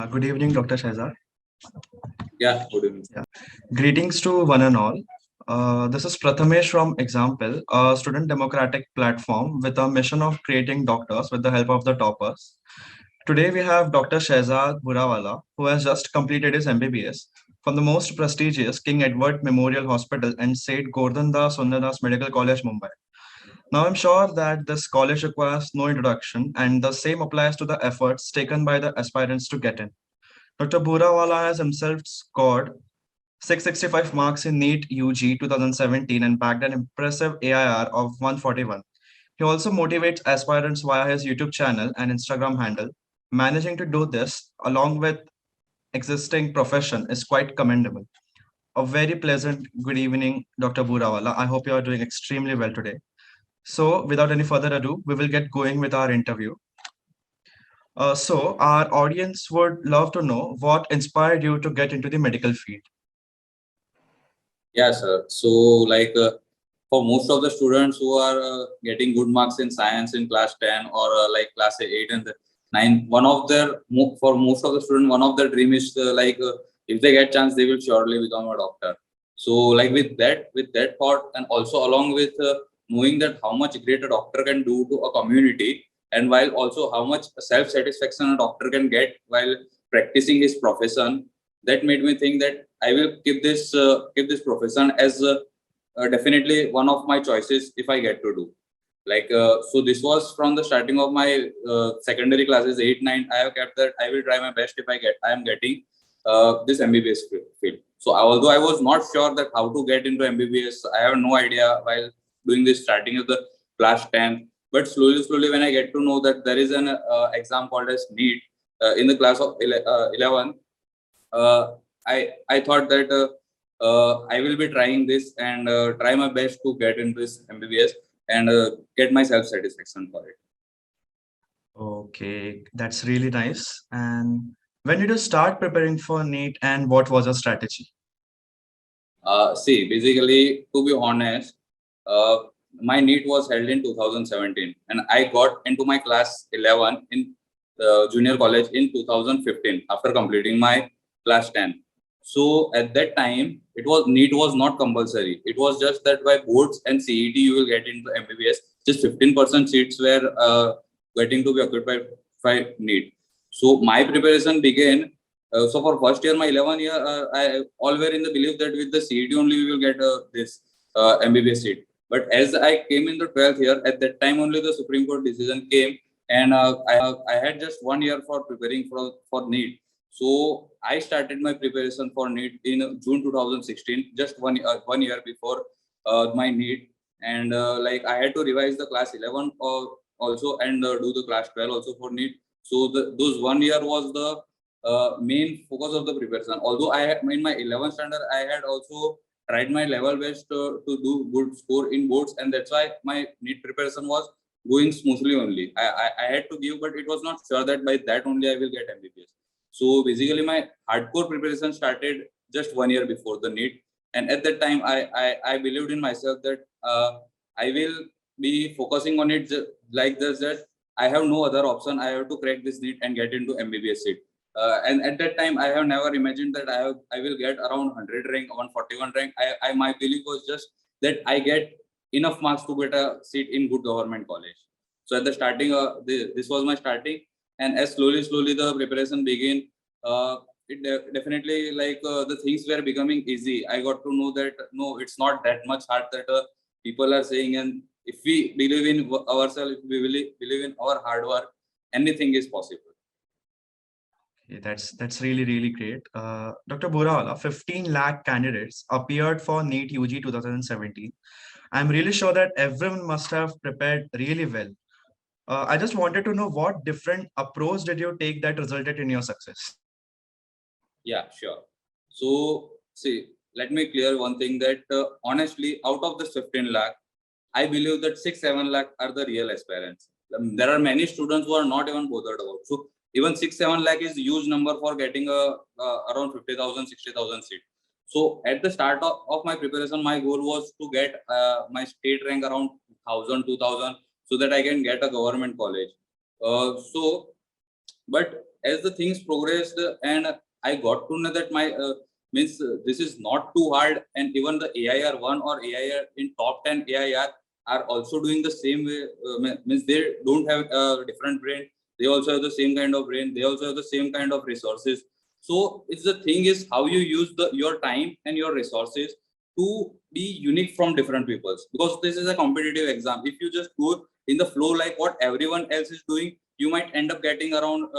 Good evening, Dr. Shehzad. Yeah, good evening. Yeah. Greetings to one and all. This is Prathamesh from Example, a student democratic platform with a mission of creating doctors with the help of the toppers. Today we have Dr. Shehzad Bhurawala, who has just completed his MBBS from the most prestigious King Edward Memorial Hospital and St. Gordhandas Sunderdas Medical College, Mumbai. Now I'm sure that this college requires no introduction, and the same applies to the efforts taken by the aspirants to get in. Dr. Bhurawala has himself scored 665 marks in NEET-UG 2017 and bagged an impressive AIR of 141. He also motivates aspirants via his YouTube channel and Instagram handle. Managing to do this along with existing profession is quite commendable. A very pleasant good evening, Dr. Bhurawala. I hope you are doing extremely well today. So, without any further ado, we will get going with our interview. So, our audience would love to know what inspired you to get into the medical field. Yeah, sir. So, for most of the students who are getting good marks in science in class 10 or class 8 and 9, for most of the students, one of their dream is if they get chance, they will surely become a doctor. So, with that thought, and also along with knowing that how much great a doctor can do to a community, and while also how much self-satisfaction a doctor can get while practicing his profession, that made me think that I will keep this profession as definitely one of my choices if I get to do. So this was from the starting of my secondary classes 8 9. I have kept that I will try my best if I am getting this MBBS field. So although I was not sure that how to get into MBBS, I have no idea while doing this starting of the class 10. But slowly when I get to know that there is an exam called as NEET in the class of 11, I thought that I will be trying this and try my best to get into this MBBS and get my self satisfaction for it. Okay, that's really nice. And when did you start preparing for NEET and what was your strategy? See, basically, to be honest, uh, my NEET was held in 2017, and I got into my class 11 in junior college in 2015 after completing my class 10. So at that time, it was NEET was not compulsory. It was just that by boards and CET you will get into MBBS. Just 15% seats were getting to be occupied by NEET. So my preparation began. So for first year, my 11 year, I all were in the belief that with the CET only we will get this MBBS seat. But as I came in the 12th year, at that time only the Supreme Court decision came, and I had just 1 year for preparing for NEET. So I started my preparation for NEET in June 2016, just 1 year before my NEET, and I had to revise the class 11 also and do the class 12 also for NEET. So those 1 year was the main focus of the preparation. Although in my 11th standard, I had also tried my level best to do good score in boards, and that's why my NEET preparation was going smoothly only. I had to give, but it was not sure that by that only I will get MBBS. So basically, my hardcore preparation started just 1 year before the NEET, and at that time, I believed in myself that I will be focusing on it like this, that I have no other option. I have to crack this NEET and get into MBBS seat. And at that time, I have never imagined that I will get around 100 rank, 141 rank. My belief was just that I get enough marks to get a seat in good government college. So at the starting, this was my starting, and as slowly the preparation began, definitely the things were becoming easy. I got to know that no, it's not that much hard that people are saying, and if we believe in ourselves, if we believe in our hard work, anything is possible. Okay, that's really great. Dr. Bhurawala, 15 lakh candidates appeared for NEET-UG 2017. I'm really sure that everyone must have prepared really well. I just wanted to know what different approach did you take that resulted in your success? Yeah, sure. So, see, let me clear one thing that honestly, out of this 15 lakh, I believe that 6 7 lakh are the real aspirants. There are many students who are not even bothered about. So, even 6 7 lakh is huge number for getting around 50,000, 60,000 seat. So, at the start of my preparation, my goal was to get my state rank around 1,000, 2,000, so that I can get a government college. So, But as the things progressed and I got to know that my this is not too hard, and even the AIR 1 or AIR in top 10 AIR are also doing the same way. Means they don't have a different brain. They also have the same kind of brain. They also have the same kind of resources. So it's the thing is how you use your time and your resources to be unique from different peoples, because this is a competitive exam. If you just go in the flow like what everyone else is doing, you might end up getting around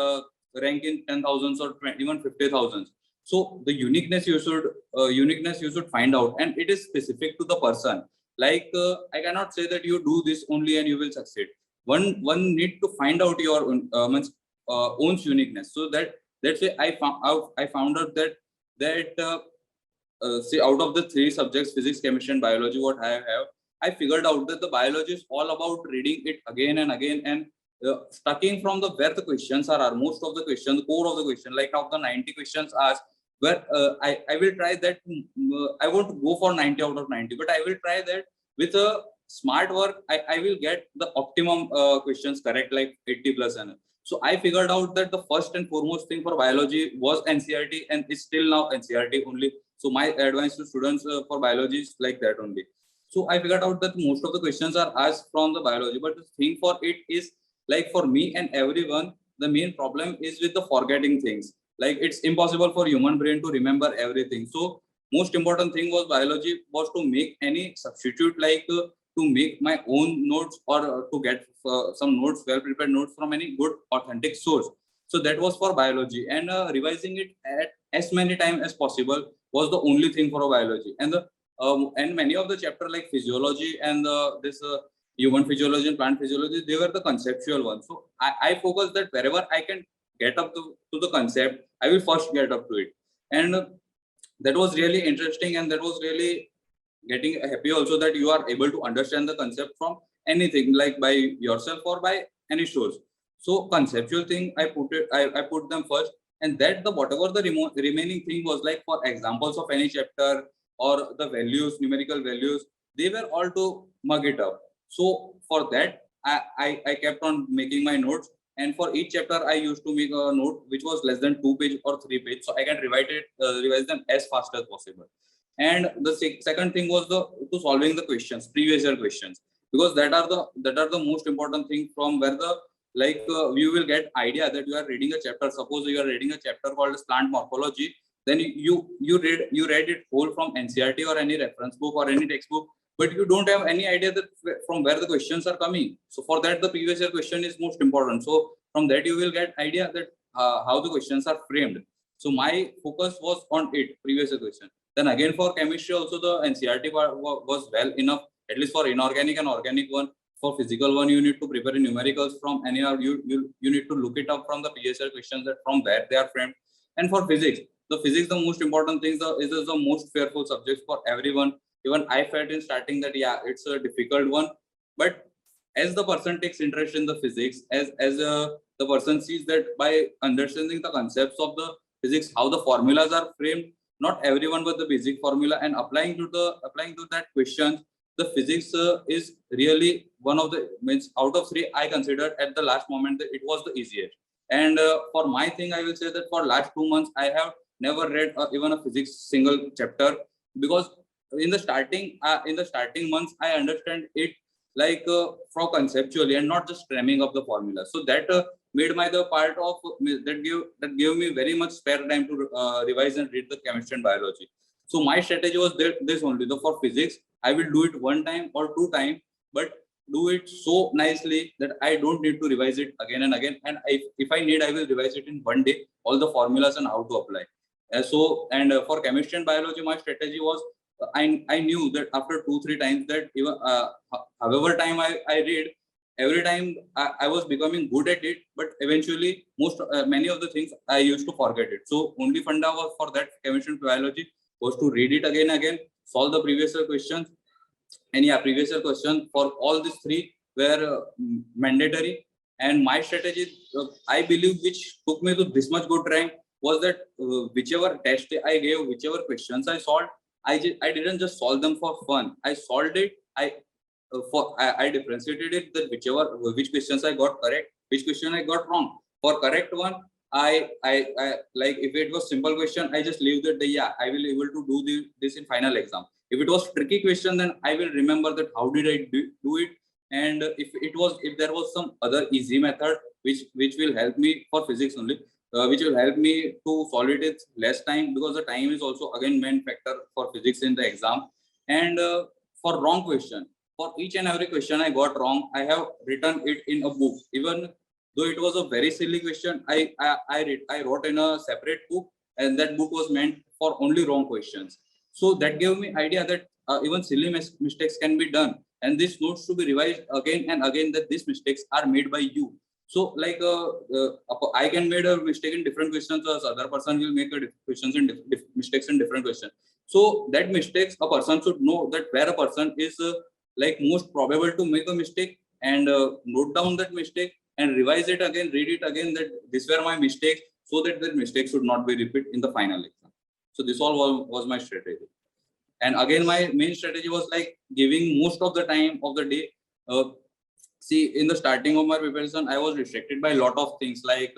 rank in 10,000s or 20, even 50,000s. So the uniqueness you should find out, and it is specific to the person. Like I cannot say that you do this only and you will succeed. One need to find out your own uniqueness. So that's why I found out that see, out of the three subjects, physics, chemistry, and biology, what I have, I figured out that the biology is all about reading it again and again, and stucking from the where the questions are most of the questions, the core of the question, like of the 90 questions asked, where I will try that. I won't go for 90 out of 90, but I will try that with a smart work. I will get the optimum questions correct, like 80 plus. And so I figured out that the first and foremost thing for biology was NCRT, and it's still now NCRT only. So my advice to students for biology is like that only. So I figured out that most of the questions are asked from the biology, but the thing for it is, like for me and everyone, the main problem is with the forgetting things. Like it's impossible for human brain to remember everything. So most important thing was biology was to make any substitute, like to make my own notes, or to get some notes, well prepared notes from any good authentic source. So that was for biology, and revising it at as many times as possible was the only thing for a biology. And many of the chapter like physiology and this human physiology and plant physiology, they were the conceptual ones. So I focus that wherever I can get up to the concept, I will first get up to it. And that was really interesting, and that was really getting happy also that you are able to understand the concept from anything, like by yourself or by any source. So conceptual thing, I put them first, and that the whatever the remaining thing was, like for examples of any chapter or the values, numerical values, they were all to mug it up. So for that, I kept on making my notes, and for each chapter I used to make a note which was less than 2 page or 3 page, so I can revise them as fast as possible. And the second thing was the to solving the questions, previous year questions, because that are the most important thing, from where the like you will get idea that you are reading a chapter. Suppose you are reading a chapter called as plant morphology, then you read it whole from NCRT or any reference book or any textbook, but you don't have any idea that from where the questions are coming. So for that, the previous year question is most important. So from that you will get idea that how the questions are framed. So my focus was on it, previous year question. Then again for chemistry also the NCRT was well enough, at least for inorganic and organic one. For physical one, you need to prepare numericals from any, or you need to look it up from the PSL questions, that from where they are framed. And for physics, the most important thing is the most fearful subject for everyone. Even I felt in starting that yeah, it's a difficult one, but as the person takes interest in the physics, as the person sees that by understanding the concepts of the physics, how the formulas are framed, not everyone but the basic formula, and applying to that question, the physics is really one of the means out of three. I considered at the last moment that it was the easiest. And for my thing, I will say that for last 2 months I have never read even a physics single chapter, because in the starting months I understand it like from conceptually and not just cramming up the formula. So that made my the part of that gave me very much spare time to revise and read the chemistry and biology. So my strategy was this only. The for physics, I will do it one time or two time, but do it so nicely that I don't need to revise it again and again. And if I need, I will revise it in one day, all the formulas and how to apply. For chemistry and biology, my strategy was I knew that after 2-3 times that even however time I read, every time I was becoming good at it, but eventually many of the things I used to forget it. So only funda was for that chemistry and biology was to read it again, solve the previous year questions. And yeah, previous year questions for all these three were mandatory. And my strategy, I believe, which took me to this much good rank, was that whichever test I gave, whichever questions I solved, I didn't just solve them for fun. I solved it. I differentiated it that which questions I got correct, which question I got wrong. For correct one, I like if it was simple question, I just leave that yeah, I will able to do this in final exam. If it was tricky question, then I will remember that how did I do it. And if there was some other easy method which will help me for physics only, which will help me to solve it in less time, because the time is also again main factor for physics in the exam. And for wrong question, for each and every question I got wrong, I have written it in a book. Even though it was a very silly question, I wrote in a separate book, and that book was meant for only wrong questions. So that gave me idea that even silly mistakes can be done, and this notes to be revised again and again, that these mistakes are made by you. So like I can make a mistake in different questions, as other person will make a questions in mistakes in different questions. So that mistakes, a person should know that where a person is like most probable to make a mistake, and note down that mistake and revise it again, read it again, that this were my mistakes, so that that mistake should not be repeated in the final exam. So this all was my strategy. And again, my main strategy was like giving most of the time of the day. See, in the starting of my preparation, I was restricted by a lot of things. Like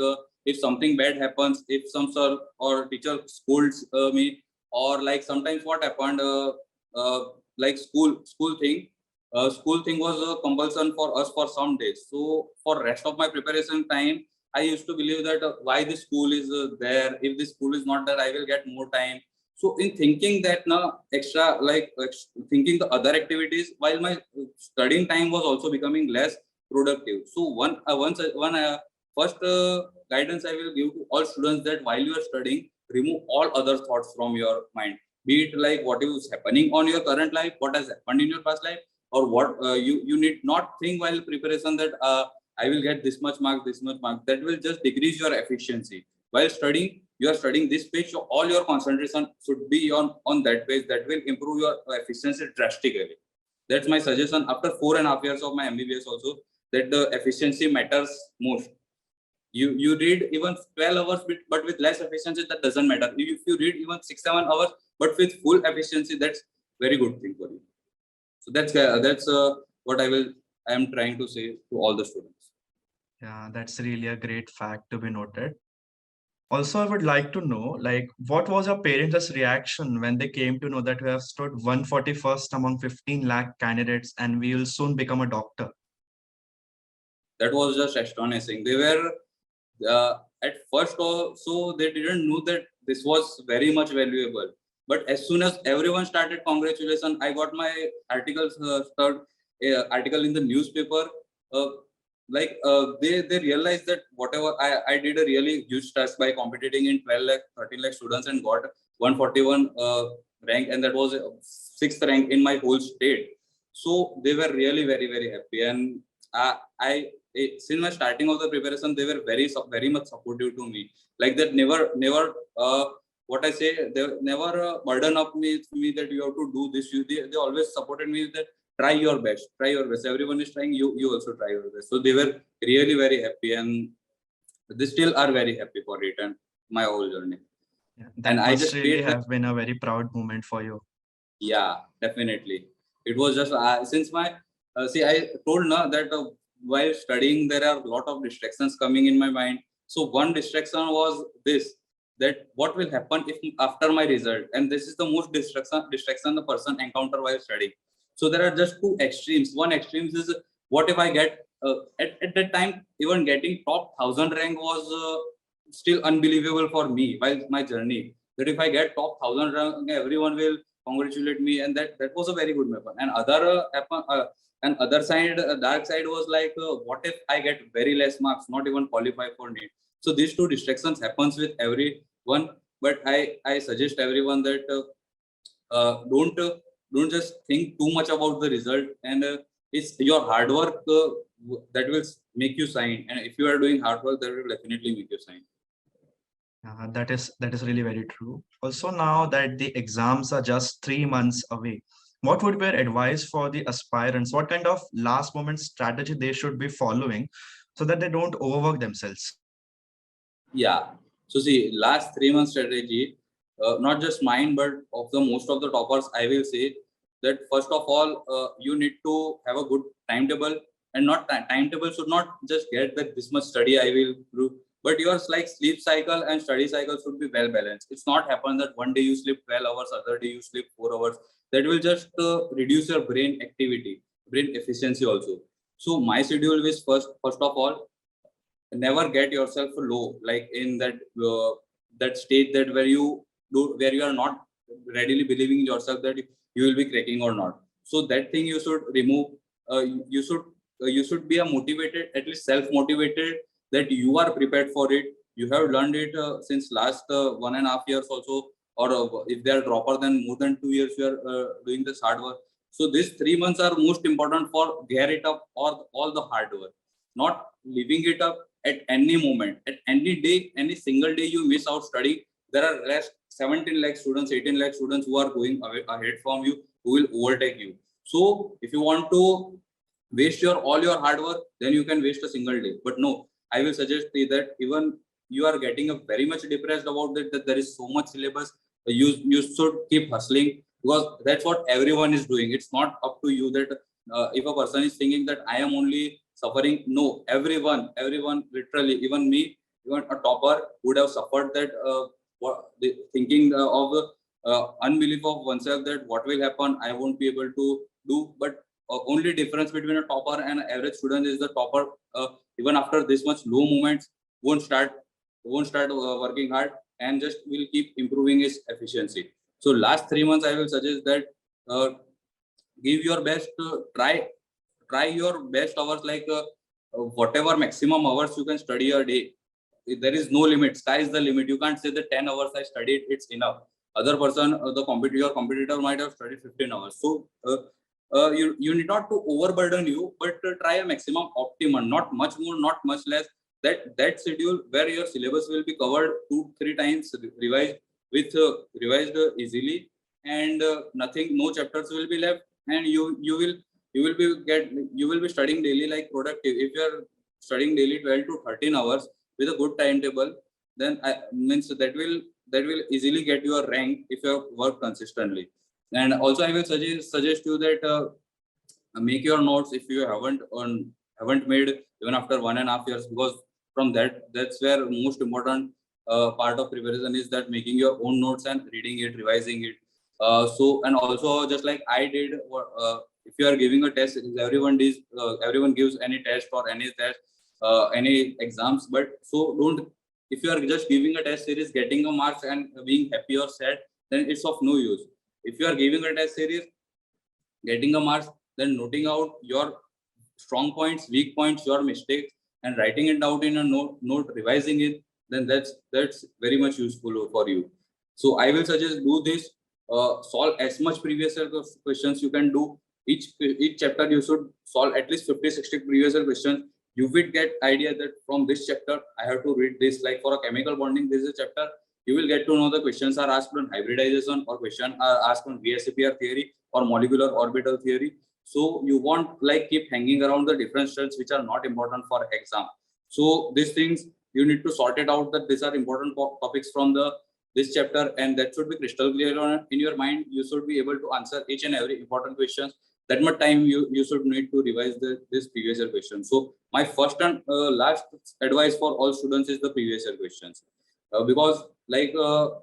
if something bad happens, if some sir or teacher scolds me, or like sometimes what happened, like school thing was a compulsion for us for some days. So for rest of my preparation time, I used to believe that why this school is there. If this school is not there, I will get more time. So in thinking that now extra, like thinking the other activities, while my studying time was also becoming less productive. So first guidance I will give to all students, that while you are studying, remove all other thoughts from your mind. Be it like what is happening on your current life, what has happened in your past life, or what you need not think while preparation that I will get this much mark, this much mark. That will just decrease your efficiency. While studying, you are studying this page, so all your concentration should be on that page. That will improve your efficiency drastically. That's my suggestion after 4.5 years of my MBBS also, that the efficiency matters most. You read even 12 hours but with less efficiency, that doesn't matter. If you read even 6-7 hours but with full efficiency, that's very good thing for you. So that's what I am trying to say to all the students. Yeah, that's really a great fact to be noted. Also, I would like to know, like, what was your parents' reaction when they came to know that we have stood 141st among 15 lakh candidates and we will soon become a doctor? That was just astonishing. They were at first also they didn't know that this was very much valuable. But as soon as everyone started congratulations, I got my articles, article in the newspaper. Uh, they realized that whatever I did a really huge task by competing in 12 lakh, 13 lakh students and got 141 rank, and that was sixth rank in my whole state. So they were really very, very happy. And since my starting of the preparation, they were very much supportive to me. Like that, never what I say, they never burden up me that you have to do this. They always supported me that try your best, try your best. Everyone is trying, you also try your best. So they were really very happy, and they still are very happy for it and my whole journey. Yeah, And that I must just really create have been a very proud moment for you. Yeah, definitely. It was just since my see, I told now that while studying, there are a lot of distractions coming in my mind. So one distraction was this, that what will happen if after my result, and this is the most distraction the person encounter while studying. So there are just two extremes. One extreme is what if I get at that time, even getting top 1,000 rank was still unbelievable for me while my journey. That if I get top 1,000 rank, everyone will congratulate me, and that was a very good weapon. And other side, dark side was like what if I get very less marks, not even qualify for NEET. So these two distractions happens with everyone, but I suggest everyone that don't just think too much about the result, and it's your hard work that will make you shine. And if you are doing hard work, that will definitely make you shine. That is really very true. Also, now that the exams are just 3 months away, what would be your advice for the aspirants? What kind of last moment strategy they should be following so that they don't overwork themselves? Yeah. So see, last 3 months strategy, not just mine, but of the most of the toppers, I will say that first of all, you need to have a good timetable, and not timetable should not just get that this much study I will do. but your like sleep cycle and study cycle should be well balanced. It's not happen that one day you sleep 12 hours, other day you sleep 4 hours. That will just reduce your brain activity, brain efficiency also. So my schedule is first of all, never get yourself low, like in that stage that where you are not readily believing in yourself that you will be cracking or not. So that thing you should remove. You should be a motivated, at least self motivated, that you are prepared for it. You have learned it since last 1.5 years also, or if they are dropper, then more than 2 years you are doing this hard work. So these 3 months are most important for gear it up, or all the hard work, not leaving it up at any moment, at any day, any single day you miss out studying. There are less 17 lakh students, 18 lakh students who are going ahead from you, who will overtake you. So if you want to waste all your hard work, then you can waste a single day. But no, I will suggest you that even you are getting a very much depressed about that there is so much syllabus, you should keep hustling, because that's what everyone is doing. It's not up to you that if a person is thinking that I am only suffering. No, everyone literally, even me, even a topper would have suffered that thinking of unbelief of oneself, that what will happen, I won't be able to do. But only difference between a topper and an average student is the topper, even after this much low moments, won't start working hard, and just will keep improving his efficiency. So last 3 months, I will suggest that uh, give your best. Try your best hours, like whatever maximum hours you can study a day. There is no limit. Sky is the limit. You can't say that 10 hours I studied, it's enough. Other person, your competitor might have studied 15 hours. So you need not to overburden you, but try a maximum optimum, not much more, not much less. That schedule where your syllabus will be covered 2-3 times, revised easily, and nothing, no chapters will be left, and you will be studying daily like productive. If you are studying daily 12 to 13 hours with a good timetable, then means that will easily get your rank if you have worked consistently. And also I will suggest you that make your notes if you haven't made, even after 1.5 years, because from that's where most important part of preparation is, that making your own notes and reading it, revising it. So, and also just like I did, if you are giving a test, everyone gives any test or any test, any exams. But so don't, if you are just giving a test series, getting a marks and being happy or sad, then it's of no use. If you are giving a test series, getting a marks, then noting out your strong points, weak points, your mistakes, and writing it out in a note, revising it, then that's very much useful for you. So I will suggest do this. Solve as much previous year questions you can do. Each chapter you should solve at least 50-60 previous year questions. You will get idea that from this chapter I have to read this. Like for a chemical bonding, this is a chapter. You will get to know the questions are asked on hybridization, or question are asked on VSEPR theory or molecular orbital theory. So you won't like keep hanging around the different strands which are not important for exam. So these things you need to sort it out, that these are important topics from this chapter, and that should be crystal clear in your mind. You should be able to answer each and every important questions. That much time you should need to revise this previous year question. So my first and last advice for all students is the previous year questions, because like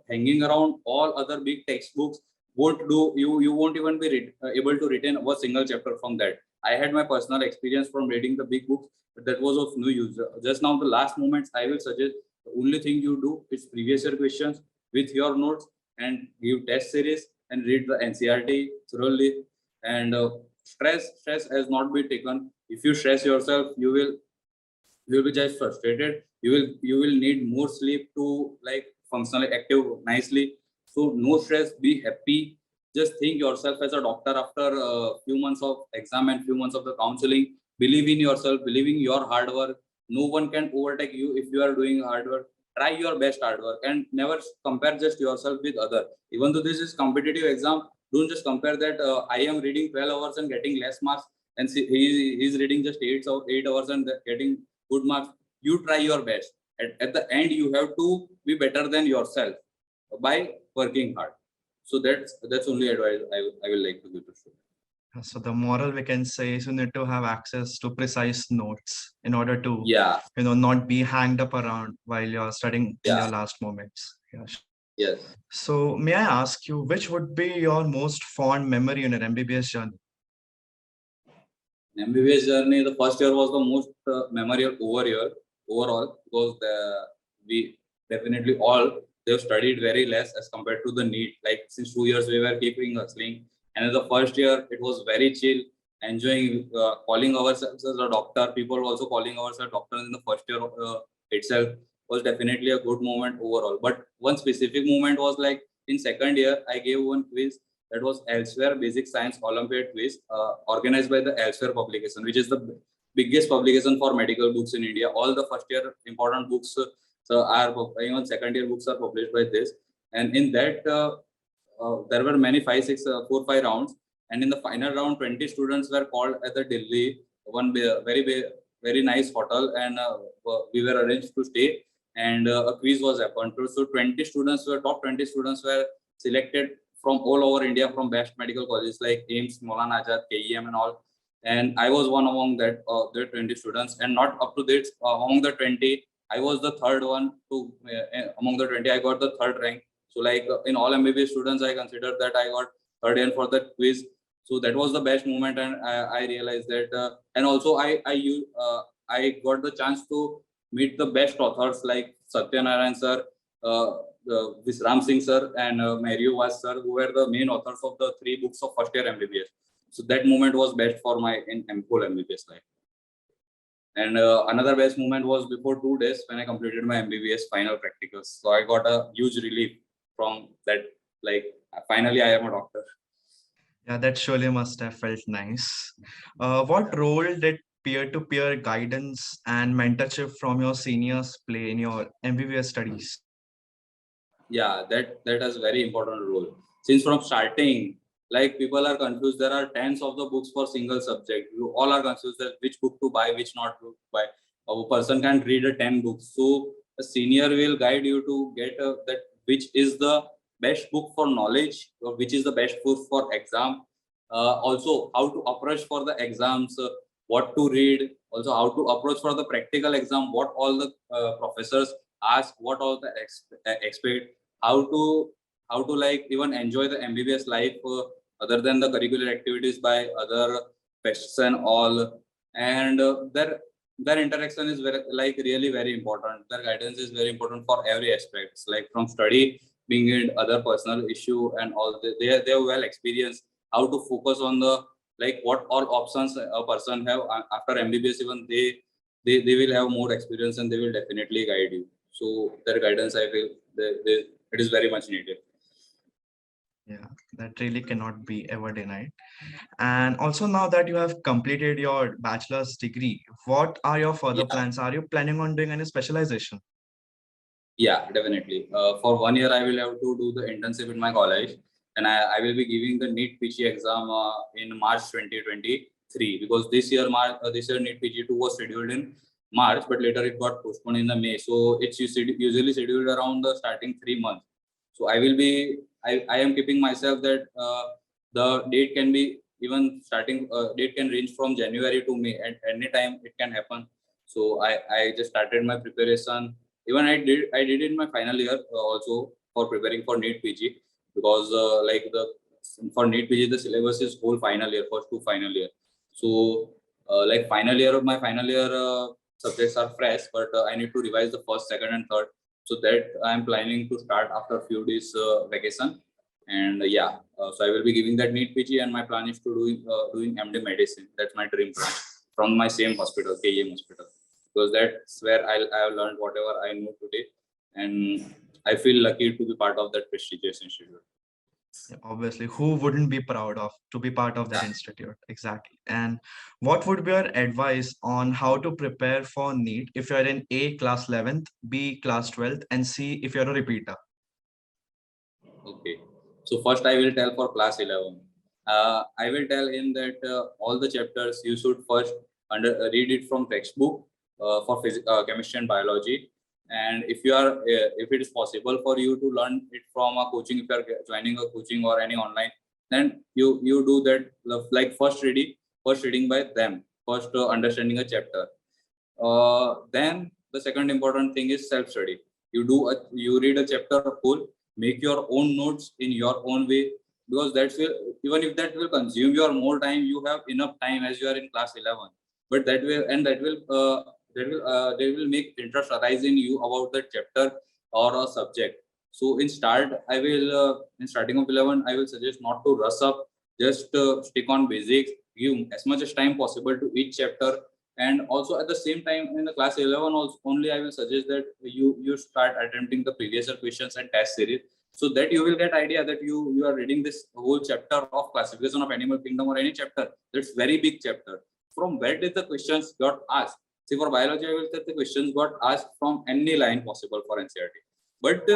hanging around all other big textbooks won't do. You won't even be able to retain a single chapter from that. I had my personal experience from reading the big books, but that was of no use. Just now the last moments, I will suggest the only thing you do is previous year questions with your notes, and give test series and read the NCRT thoroughly. And stress has not been taken. If you stress yourself, you will be just frustrated. You will need more sleep to like functionally active nicely. So no stress, be happy. Just think yourself as a doctor after a few months of exam and few months of the counseling. Believe in yourself, believe in your hard work. No one can overtake you if you are doing hard work. Try your best hard work, and never compare just yourself with other. Even though this is competitive exam, don't just compare that I am reading 12 hours and getting less marks, and see, he's reading just 8 hours and getting good marks. You try your best. At the end, you have to be better than yourself by working hard. So that's only advice I will like to give to students. So the moral we can say is you need to have access to precise notes in order to, Yeah, not be hanged up around while you're studying in yeah, your last moments. Yeah. yes. So may I ask you, which would be your most fond memory in your MBBS journey? MBBS journey, the first year was the most memorable overall because we definitely all they've studied very less as compared to the NEET. Like since 2 years we were keeping hustling, and in the first year it was very chill, enjoying calling ourselves as a doctor. People were also calling ourselves doctors in the first year itself was definitely a good moment overall. But one specific moment was like in second year I gave one quiz that was Elsewhere Basic Science Olympiad quiz organized by the Elsewhere publication, which is the biggest publication for medical books in India. All the first year important books are even second year books are published by this, and in that there were many five, six, 4, 5 rounds, and in the final round, 20 students were called at the Delhi very nice hotel, and we were arranged to stay, and a quiz was happened. So 20 students were top 20 students were selected from all over India from best medical colleges like AIMS, Maulana Azad, KEM, and all. And I was one among the 20 students, and not up to this among the 20. I was the third one to among the 20. I got the third rank. So like in all MBBS students, I consider that I got third rank for that quiz. So that was the best moment, and I realized that. And also I got the chance to meet the best authors like Satyanarayan sir, Visram Singh sir, and Mario Vas sir, who were the main authors of the 3 books of first year MBBS. So that moment was best for my whole MBBS life. And another best moment was before 2 days when I completed my MBBS final practicals. So I got a huge relief from that. Like finally, I am a doctor. Yeah, that surely must have felt nice. What role did peer-to-peer guidance and mentorship from your seniors play in your MBBS studies? Yeah, that has very important role. Since from starting, like people are confused, there are tens of the books for single subject. You all are confused that which book to buy, which not to buy. A person can read 10 books, so a senior will guide you to get that which is the best book for knowledge, or which is the best book for exam. Also, how to approach for the exams, what to read. Also, how to approach for the practical exam, what all the professors ask, what all the expect, how to like even enjoy the MBBS life other than the curricular activities by other pests and all, and their interaction is very like really very important. Their guidance is very important for every aspects, like from study, being in other personal issue and all. They are well experienced how to focus on the like what all options a person have after MBBS. Even they will have more experience and they will definitely guide you. So their guidance, I feel, it is very much needed. Yeah, that really cannot be ever denied. And also, now that you have completed your bachelor's degree, what are your further Yeah, plans? Are you planning on doing any specialization? yeah, definitely. For 1 year, I will have to do the internship in my college, and I will be giving the NEET PG exam in March 2023, because this year NEET PG 2 was scheduled in March, but later it got postponed in the May. So it's usually scheduled around the starting 3 months. So I am keeping myself that the date can be even starting date can range from January to May. At any time it can happen. So I just started my preparation. Even I did in my final year also for preparing for NEET PG, because like the for NEET PG the syllabus is whole final year, first to final year. So like final year of my final year subjects are fresh, but I need to revise the first, second, and third. So that I'm planning to start after a few days vacation, and yeah, so I will be giving that NEET PG, and my plan is to doing MD medicine. That's my dream plan from my same hospital, KEM hospital, because that's where I have learned whatever I know today, and I feel lucky to be part of that prestigious institute. Yeah, obviously, who wouldn't be proud of to be part of that institute? Exactly. And what would be your advice on how to prepare for NEET if you're in A class 11th, B class 12th, and C if you're a repeater? Okay. So first I will tell for class 11. I will tell him that all the chapters you should first read it from textbook for chemistry and biology. And if it is possible for you to learn it from a coaching, if you are joining a coaching or any online, then you do that, like first reading by them, first understanding a chapter. Then the second important thing is self study. You read a chapter full, make your own notes in your own way, because that's will, even if that will consume your more time, you have enough time as you are in class 11. But that will make interest arise in you about the chapter or a subject. So in starting of 11, I will suggest not to rush up, just stick on basics, give as much as time possible to each chapter. And also at the same time in the class 11 also, only I will suggest that you start attempting the previous year questions and test series, so that you will get idea that you are reading this whole chapter of classification of animal kingdom or any chapter. That's very big chapter. From where did the questions got asked? See, for biology, I will say the questions got asked from any line possible for NCERT. But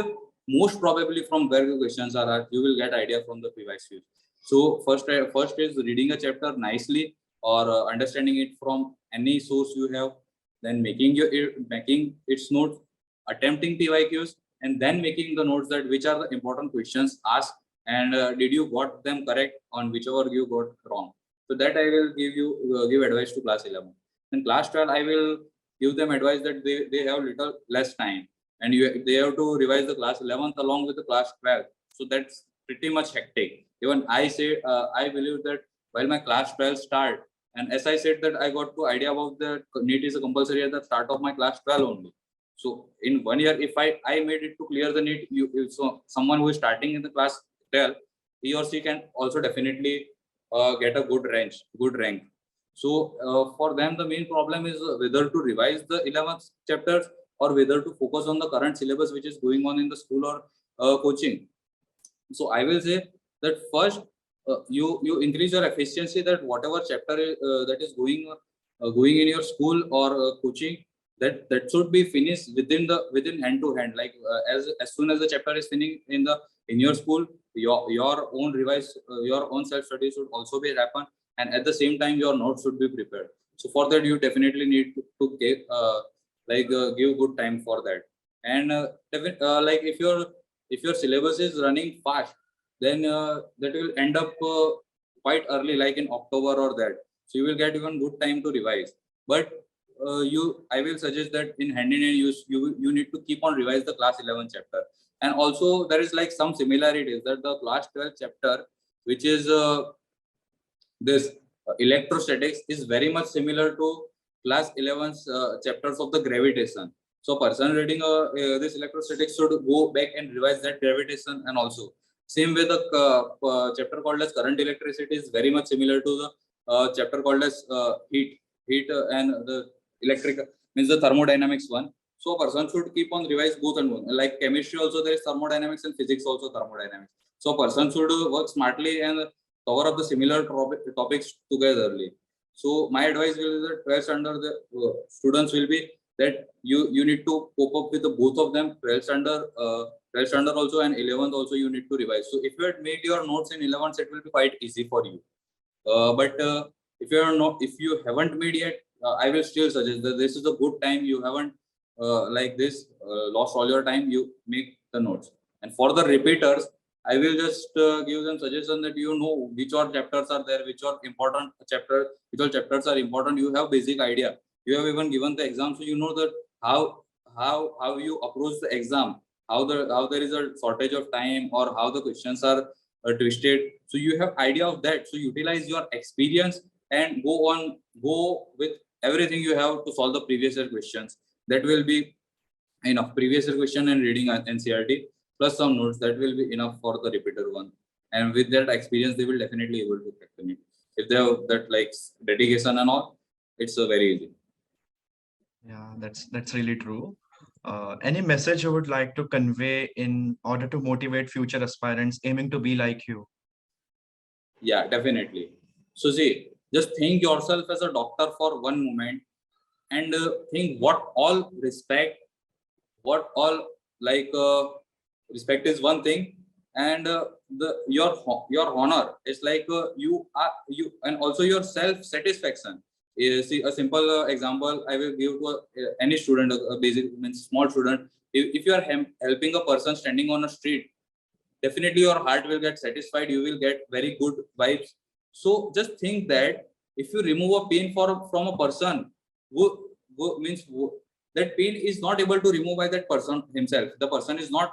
most probably from where the questions are asked, you will get idea from the previous year. So first is reading a chapter nicely, or understanding it from any source you have, then making its notes, attempting PYQs, and then making the notes that which are the important questions asked, and did you got them correct on whichever you got wrong. So that I will give advice to class 11. In class 12, I will give them advice that they have little less time, and they have to revise the class 11th along with the class 12. So that's pretty much hectic. Even I believe that while my class 12 start, and as I said that I got to idea about the NEET is a compulsory at the start of my class 12 only. So in 1 year, if I made it to clear the NEET, so someone who is starting in the class 12, he or she can also definitely get a good rank. So for them, the main problem is whether to revise the 11th chapters or whether to focus on the current syllabus which is going on in the school or coaching. So I will say that first you increase your efficiency, that whatever chapter that is going in your school or coaching, that should be finished within hand to hand. Like as soon as the chapter is finished in your school, your own revise your own self study should also be happen, and at the same time your notes should be prepared. So for that you definitely need to give good time for that. And like if your syllabus is running fast, then that will end up quite early, like in October or that. So you will get even good time to revise. But I will suggest that in hand in hand you need to keep on revise the class 11 chapter. And also there is like some similarities that the class 12 chapter, which is this electrostatics, is very much similar to class 11's chapters of the gravitation. So person reading this electrostatics should go back and revise that gravitation. And also same way the chapter called as current electricity is very much similar to the chapter called as heat and the electric means the thermodynamics one. So a person should keep on revise both and both. Like chemistry also there is thermodynamics, and physics also thermodynamics. So a person should work smartly and cover up the similar topics togetherly. So my advice will be that 12th standard the students will be that you need to cope up with the both of them, 12th standard also and 11th also you need to revise. So if you had made your notes in 11th, it will be quite easy for you. But if you haven't made yet, I will still suggest that this is a good time. You haven't lost all your time. You make the notes. And for the repeaters, I will just give them suggestion that you know which all chapters are there, which all important chapters, which all chapters are important. You have basic idea. You have even given the exam, so you know that how you approach the exam, how there is a shortage of time, or how the questions are twisted. So you have idea of that. So utilize your experience and go with everything you have to solve the previous year questions. That will be enough. Previous year question and reading NCERT plus some notes, that will be enough for the repeater one. And with that experience, they will definitely able to crack the NEET. If they have that like dedication and all, it's very easy. Yeah, that's really true. Any message you would like to convey in order to motivate future aspirants aiming to be like you? Yeah, definitely. So see, just think yourself as a doctor for one moment, and think what all like respect is one thing, and your honor is like you, and also your self satisfaction. See, a simple example I will give to any student, a basic means small student. If you are helping a person standing on a street, definitely your heart will get satisfied. You will get very good vibes. So just think that if you remove a pain from a person who means that pain is not able to remove by that person himself. The person is not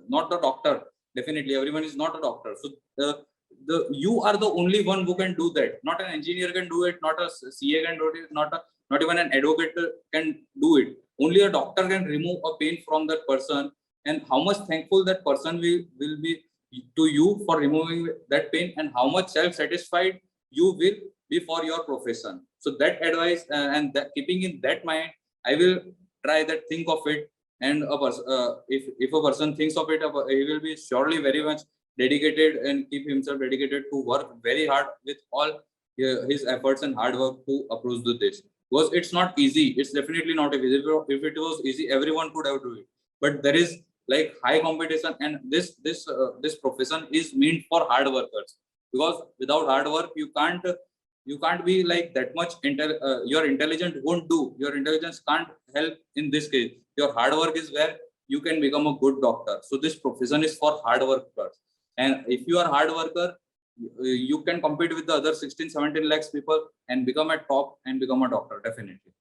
the doctor. Definitely, everyone is not a doctor. So you are the only one who can do that. Not an engineer can do it. Not a CA can do it. Not even an advocate can do it. Only a doctor can remove a pain from that person. And how much thankful that person will be to you for removing that pain, and how much self-satisfied you will be for your profession. So that advice and that, keeping in that mind, I will try that, think of it. And if a person thinks of it, he will be surely very much dedicated and keep himself dedicated to work very hard with all his efforts and hard work to approach to this. Because it's not easy. It's definitely not easy. If it was easy, everyone could have do it. But there is like high competition, and this profession is meant for hard workers. Because without hard work, you can't be like that much your intelligence won't do. Your intelligence can't help in this case. Your hard work is where you can become a good doctor. So this profession is for hard workers. And if you are hard worker, you can compete with the other 16-17 lakhs people and become a top and become a doctor, definitely.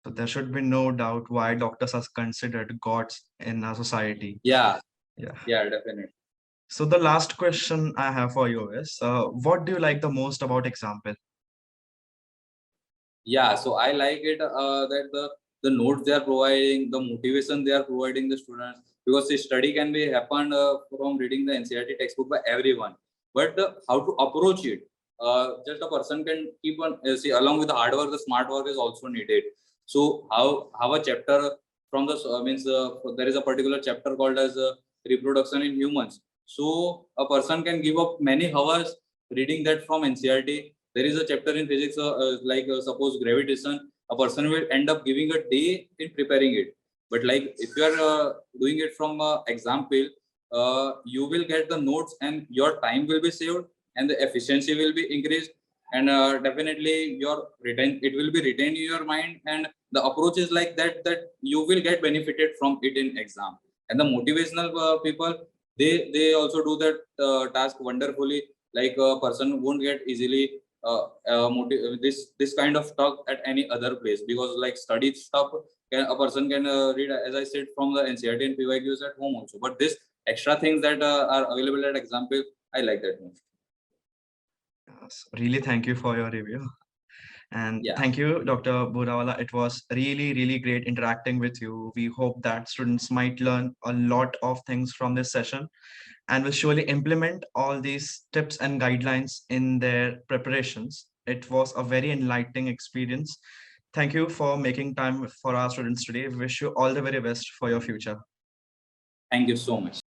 So there should be no doubt why doctors are considered gods in our society. Yeah, Yeah. definitely. So the last question I have for you is, what do you like the most about example? Yeah, so I like it that the notes they are providing, the motivation they are providing the students, because the study can be happened from reading the NCERT textbook by everyone, but how to approach it, just a person can keep on see, along with the hard work, the smart work is also needed. So how a chapter from the means there is a particular chapter called as reproduction in humans. So a person can give up many hours reading that from NCERT. There is a chapter in physics suppose gravitation, a person will end up giving a day in preparing it. But like if you are doing it from example, you will get the notes and your time will be saved and the efficiency will be increased, and definitely it will be retained in your mind, and the approach is like that you will get benefited from it in exam. And the motivational people, they also do that task wonderfully. Like a person won't get easily this kind of stuff at any other place, because like study stuff a person can read, as I said, from the NCERT and PYQs at home also. But this extra things that are available at example, I like that most. Yes, really, thank you for your review. And Yeah. thank you, Dr. Bhurawala. It was really, really great interacting with you. We hope that students might learn a lot of things from this session and will surely implement all these tips and guidelines in their preparations. It was a very enlightening experience. Thank you for making time for our students today. Wish you all the very best for your future. Thank you so much.